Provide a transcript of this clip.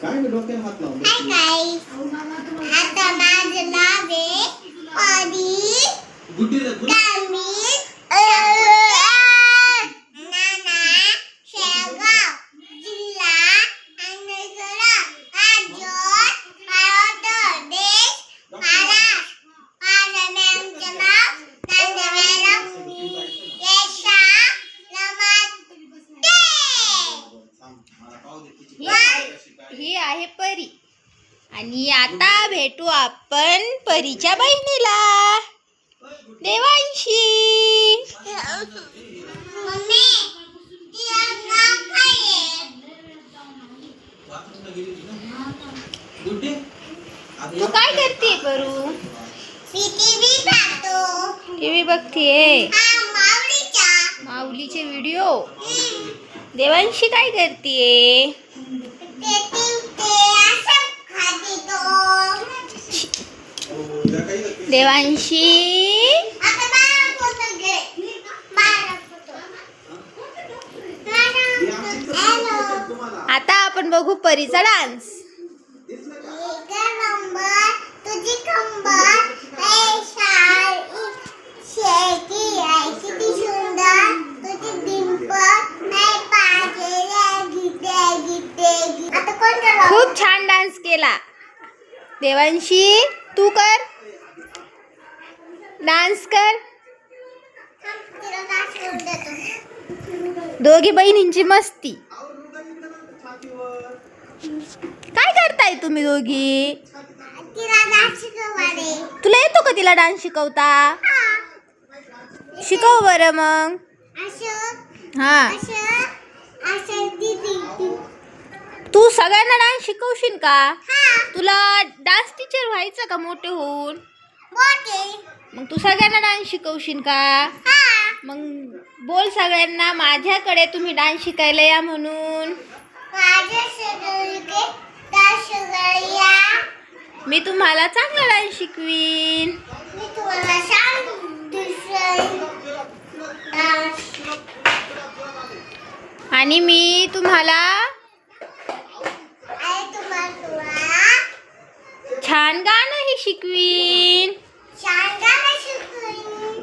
काय डोक्यात हात लावून हाय गाईस, आता माझं नाव आहे परी गामित नाना शेगाव जिल्हा अहमदनगर राज्य भारत देश महाराष्ट्र. माझ्या मॅमचं नाव नांदा मॅडम यशा नमस्ते. ही आहे परी आणि आता भेटू आपण परीच्या बहिणीला देवांशी. मम्मी तिचं नाव काय आहे? तू काय करते परू? मी टीव्ही पाहतो. टीव्ही बघतीये? माऊलीचा. माऊलीचे व्हिडिओ. देवांशी काय करतीये? देवांशी आता आपण बघू परीचा डान्स. तुझी कंबर शेती आहे किती सुंदर. तुझी डिंपल आता कोणता खूप छान डान्स केला देवांशी. तू कर, डान्स कर. दोघी बहिणींची मस्ती. काय करताय तुम्ही दोघी? तुला येतो का तिला डान्स शिकवता? शिकव बरं मग. हा, तू सगळ्यांना डान्स शिकवशील का? तुला डान्स टीचर व्हायचं का मोठे होऊन? मग तू सगळ्यांना डान्स शिकवशील का? मग बोल सगळ्यांना माझ्याकडे तुम्ही डान्स शिकायला या म्हणून. मी तुम्हाला चांगला डान्स शिकवीन. आणि मी तुम्हाला छान गाणंही शिकवीन. छान गाणं शिकवीन.